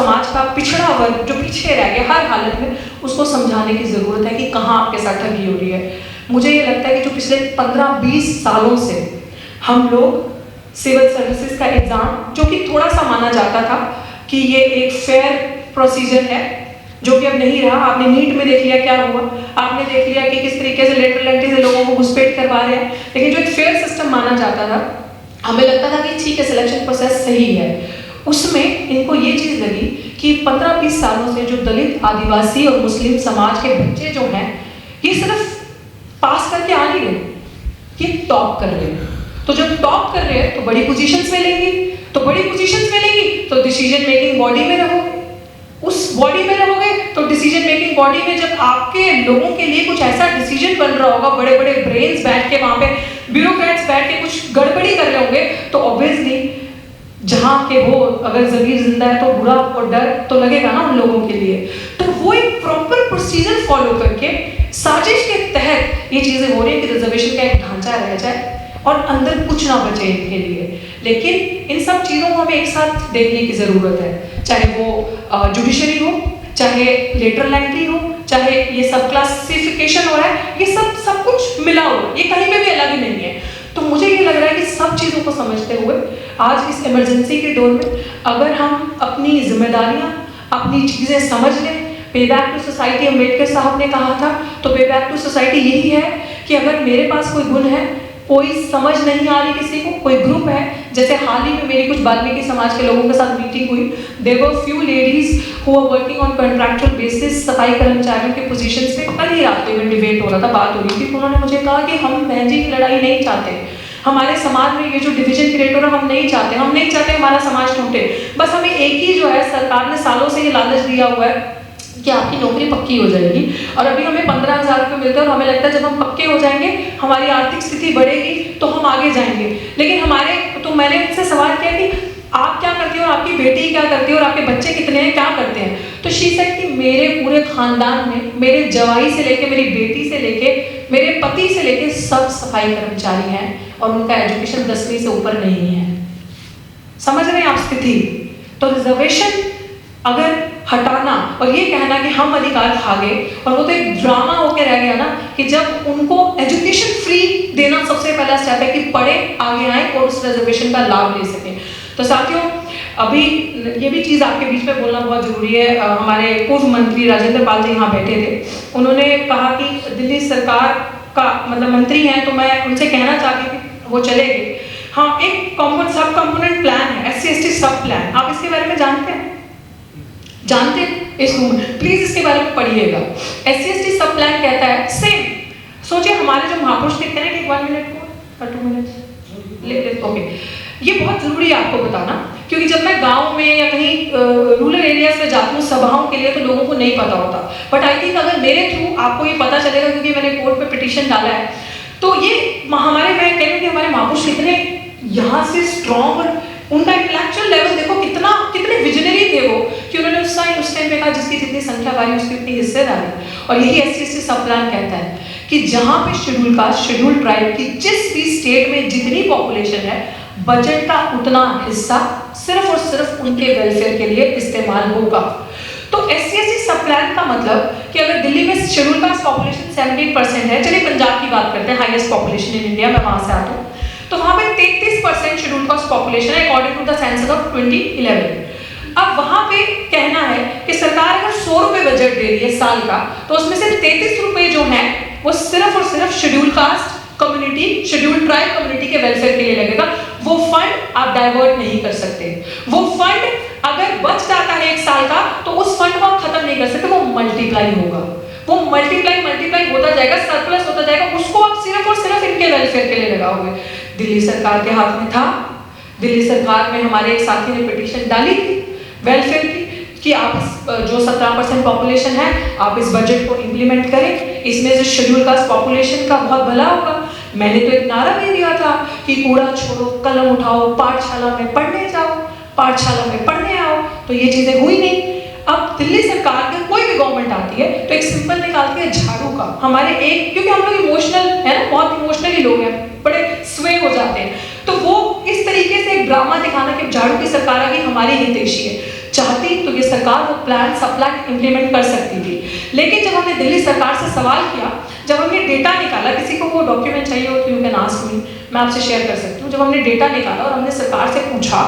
समाज का पिछड़ा वर्ग जो पीछे रह गया, हर हालत में उसको समझाने की ज़रूरत है कि कहाँ आपके साथ ठगी हो रही है। मुझे ये लगता है कि जो पिछले 15-20 सालों से हम लोग सिविल सर्विसेज का एग्ज़ाम, जो कि थोड़ा सा माना जाता था कि ये एक फेयर प्रोसीजर है, जो कि अब नहीं रहा। आपने नीट में देख लिया क्या हुआ, आपने देख लिया कि किस तरीके से लेटरल एंट्री से लोगों को घुसपैठ करवा रहे हैं। लेकिन जो एक फेयर सिस्टम माना जाता था, हमें लगता था कि ठीक है सिलेक्शन प्रोसेस सही है, उसमें इनको ये चीज़ लगी कि 15-20 सालों से जो दलित, आदिवासी और मुस्लिम समाज के बच्चे जो हैं, ये सिर्फ पास करके आ नहीं रहे, ये टॉप कर रहे हैं। तो जब टॉप कर रहे हैं तो बड़ी पोजीशंस मिलेंगी, तो बड़ी पोजीशंस मिलेंगी तो डिसीजन मेकिंग बॉडी में रहोगे, उस बॉडी में रहोगे तो डिसीजन मेकिंग बॉडी में जब आपके लोगों के लिए कुछ ऐसा डिसीजन बन रहा होगा, बड़े बड़े ब्रेन्स बैठ के वहां पे, ब्यूरोक्रेट्स बैठ के कुछ गड़बड़ी कर रहे होंगे, तो ऑब्वियसली जहां के वो अगर जमीर जिंदा है तो बुरा और डर तो लगेगा ना उन लोगों के लिए। तो वो एक प्रॉपर प्रोसीजर फॉलो करके साजिश के तहत ये चीजें हो रही है कि रिजर्वेशन का एक ढांचा रह जाए और अंदर कुछ ना बचे इनके लिए। लेकिन इन सब चीज़ों को हमें एक साथ देखने की ज़रूरत है, चाहे वो जुडिशरी हो, चाहे लेटरल एंट्री हो, चाहे ये सब क्लासिफिकेशन हो रहा है, ये सब कुछ मिला हुआ, ये कहीं पे भी अलग ही नहीं है। तो मुझे ये लग रहा है कि सब चीज़ों को समझते हुए आज इस इमरजेंसी के दौर में अगर हम अपनी जिम्मेदारियाँ, अपनी चीज़ें समझ लें, पे बैक टू सोसाइटी अम्बेडकर साहब ने कहा था, तो पे बैक टू सोसाइटी यही है कि अगर मेरे पास कोई गुण है, कोई समझ नहीं आ रही किसी को, कोई ग्रुप है, जैसे हाल ही में मेरी कुछ वाल्मीकि समाज के लोगों के साथ मीटिंग हुई, there were few ladies who are working on contractual basis सफाई कर्मचारियों के पोजीशंस पे। कल ही रात में डिबेट हो रहा था, बात हो रही थी, तो उन्होंने मुझे कहा कि हम बहन जी की लड़ाई नहीं चाहते, हमारे समाज में ये जो डिवीजन क्रिएट हो रहा है हम नहीं चाहते हमारा समाज टूटे। बस हमें एक ही जो है सरकार ने सालों से ये लालच दिया हुआ है कि आपकी नौकरी पक्की हो जाएगी, और अभी हमें 15,000 रुपये मिलते हैं और हमें लगता है जब हम पक्के हो जाएंगे हमारी आर्थिक स्थिति बढ़ेगी तो हम आगे जाएंगे। लेकिन तो मैंने उनसे सवाल किया कि आप क्या करती हो और आपकी बेटी क्या करती है और आपके बच्चे कितने हैं, क्या करते हैं? तो शी सेड कि मेरे पूरे खानदान में मेरे जवाई से लेके, मेरी बेटी से लेके, मेरे पति से लेके सब सफाई कर्मचारी हैं और उनका एजुकेशन 10वीं से ऊपर नहीं है। समझ रहे हैं आप स्थिति? तो रिजर्वेशन अगर हटाना और ये कहना कि हम अधिकार खा गए, और वो तो एक ड्रामा होके रह गया ना कि जब उनको एजुकेशन फ्री देना सबसे पहला स्टेप है कि पढ़े, आगे आए और उस रिजर्वेशन का लाभ ले सकें। तो साथियों, अभी ये भी चीज़ आपके बीच में बोलना बहुत जरूरी है। हमारे पूर्व मंत्री राजेंद्र पाल जी यहाँ बैठे थे, उन्होंने कहा कि दिल्ली सरकार का मतलब मंत्री हैं, तो मैं उनसे कहना चाहती थी, वो चले गए। हाँ, एक सब कंपोनेंट प्लान है, SC/ST सब प्लान, आप इसके बारे में जानते हैं? इस रूम में प्लीज इसके बारे में पढ़िएगा। SC/ST सब प्लान कहता है सेम, सोचिए हमारे जो महापुरुष लिखते हैं कि 1 मिनट और 2 मिनट ओके, ये बहुत जरूरी है आपको बताना, क्योंकि जब मैं गांव में या कहीं रूरल एरियाज में जाती हूँ सभाओं के लिए तो लोगों को नहीं पता होता, बट आई थिंक अगर मेरे थ्रू आपको ये पता चलेगा, क्योंकि मैंने कोर्ट पे पिटीशन डाला है, तो ये हमारे, मैं कह रही हूँ कि हमारे महापुरुष कितने यहाँ से स्ट्रॉन्ग और उनका इंटेलेक्चुअल लेवल देखो कितने विजनरी थे वो, कि उन्होंने उस टाइम पे कहा जिसकी जितनी संख्या बारी उसकी उतनी हिस्सेदारी। और यही SC/ST सब प्लान कहता है कि जहाँ पे शेड्यूल कास्ट, शेड्यूल ट्राइब की जिस भी स्टेट में जितनी पॉपुलेशन है, बजट का उतना हिस्सा सिर्फ और सिर्फ उनके वेलफेयर के लिए इस्तेमाल होगा। तो SC/ST सब प्लान का मतलब कि अगर दिल्ली में शेड्यूल कास्ट पॉपुलेशन 17% है, चलिए पंजाब की बात करते हैं, हाईएस्ट पॉपुलेशन इन इंडिया, मैं वहां से आता हूँ, तो वहां पे 33% शेड्यूल कास्ट पॉपुलेशन है according to the census of 2011। अब वहां पे कहना है कि सरकार अगर 100 रुपए बजट दे रही है साल का, तो उसमें से 33 रुपए जो है वो सिर्फ और सिर्फ schedule caste community, schedule tribe community के वेलफेयर के लिए लगेगा। वो फंड आप डाइवर्ट नहीं कर सकते, वो फंड अगर बच जाता है 1 साल का तो उस फंड को आप खत्म नहीं कर सकते, वो मल्टीप्लाई होगा, वो मल्टीप्लाई होता जाएगा, सरप्लस होता जाएगा, उसको आप सिर्फ और सिर्फ इनके वेलफेयर के लिए लगाओगे। दिल्ली सरकार के हाथ में था, दिल्ली सरकार में हमारे एक साथी ने पिटीशन डाली थी वेलफेयर की कि आप जो 17% पॉपुलेशन है आप इस बजट को इंप्लीमेंट करें, इसमें जो शेड्यूल कास्ट पॉपुलेशन का बहुत भला होगा। मैंने तो एक नारा भी दिया था कि कूड़ा छोड़ो, कलम उठाओ, पाठशाला में पढ़ने जाओ, पाठशाला में पढ़ने आओ, तो ये चीजें हुई नहीं। अब दिल्ली सरकार की कोई भी गवर्नमेंट आती है तो एक सिंपल निकालती है झाड़ू का, हमारे एक, क्योंकि हम लोग इमोशनल है ना, बहुत इमोशनली लोग हैं, बड़े स्वे हो जाते हैं, तो वो इस तरीके से एक ड्रामा दिखाना कि झाड़ू की सरकार आ गई हमारी हितैषी है, चाहती तो ये सरकार वो प्लान सप्लाई इम्प्लीमेंट कर सकती थी। लेकिन जब हमने दिल्ली सरकार से सवाल किया, जब हमने डेटा निकाला, किसी को वो डॉक्यूमेंट चाहिए हो तो यू कैन आस्क मी, मैं आपसे शेयर कर सकती हूँ। जब हमने डेटा निकाला और हमने सरकार से पूछा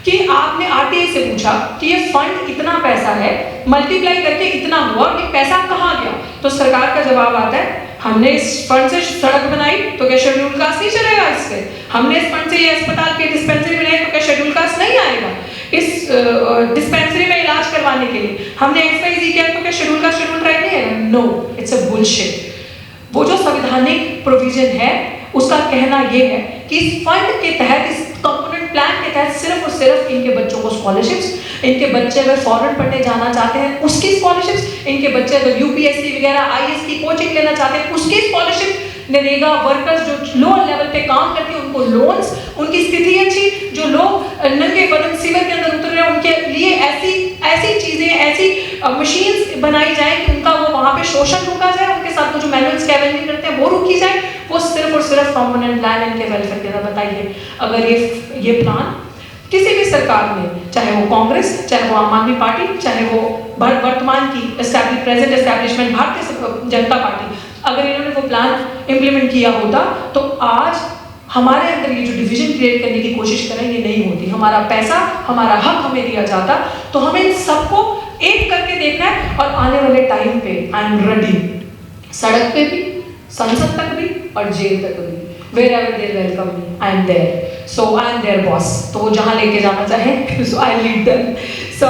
कि आपने आरटीआई से पूछा कि ये फंड इतना पैसा है, मल्टीप्लाई करके इतना हुआ, ये पैसा कहाँ गया, तो सरकार का जवाब आता है हमने इस फंड से सड़क बनाई तो क्या शेड्यूल कास्ट नहीं चलेगा इस पे, हमने इस फंड से ये अस्पताल की डिस्पेंसरी बनाई तो क्या शेड्यूल कास्ट नहीं आएगा, इस डिस्पेंसरी में इलाज करवाने के लिए हमने XYZ किया तो क्या शेड्यूल कास्ट शेड्यूल ट्राइब नहीं आएगा। No, it's a bullshit. वो जो संवैधानिक प्रोविजन है उसका कहना ये है कि इस फंड के तहत, इस कंपोनेंट प्लान के तहत सिर्फ और सिर्फ इनके बच्चों को स्कॉलरशिप्स, इनके बच्चे अगर फॉरेन पढ़ने जाना चाहते हैं उसकी स्कॉलरशिप्स, इनके बच्चे अगर यूपीएससी वगैरह IAS की कोचिंग लेना चाहते हैं उसकी स्कॉलरशिप, नरेगा वर्कर्स जो लोअर लेवल पे काम करते हैं उनको लोन्स, उनकी स्थिति अच्छी, जो लोग नंगे बदन सिविल के अंदर उतर रहे हैं उनके लिए ऐसी चीजें, ऐसी मशीन्स बनाई जाए कि उनका वो वहाँ पे शोषण रोका जाए, उनके साथ वो जो मैनुअल स्कैवेंजिंग करते हैं वो रोकी जाए। वो सिर्फ और सिर्फ कंपोनेंट प्लान इनके वेलफेयर के लिए। बताइए अगर ये प्लान किसी भी सरकार ने, चाहे वो कांग्रेस, चाहे वो आम आदमी पार्टी, चाहे वो वर्तमान की present establishment Bharatiya Janata party, अगर इन्होंने वो प्लान इम्प्लीमेंट किया होता तो आज हमारे अंदर ये जो डिवीजन क्रिएट करने की कोशिश कर रहे हैं ये नहीं होती। हमारा पैसा, हमारा हक हमें दिया जाता। तो हमें इन सबको एक करके देखना है और आने वाले टाइम पे आई एम रेडी, सड़क पे भी, संसद तक भी और जेल तक भी, wherever they welcome me, I am there. So I am their boss. तो वो जहाँ लेके जाना चाहे, so I lead them. So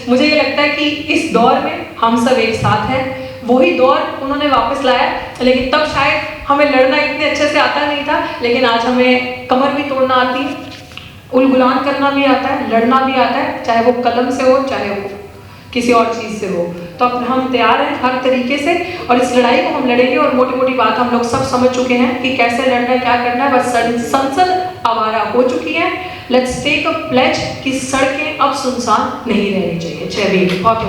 मुझे ये लगता है कि इस दौर में हम सब एक साथ हैं। वही दौर उन्होंने वापस लाया, लेकिन तब शायद हमें लड़ना इतने अच्छे से आता नहीं था, लेकिन आज हमें कमर भी तोड़ना आती है, उलगुलान करना भी आता है, लड़ना भी आता है, चाहे वो कलम से हो, चाहे वो किसी और चीज़ से हो। तो अब हम तैयार हैं हर तरीके से और इस लड़ाई को हम लड़ेंगे। और मोटी मोटी बात हम लोग सब समझ चुके हैं कि कैसे लड़ना है, क्या करना है। बस संसद आवारा हो चुकी है। लेट्स टेक अ प्लेज कि सड़कें अब सुनसान नहीं रहनी चाहिए। जय भीम। बहुत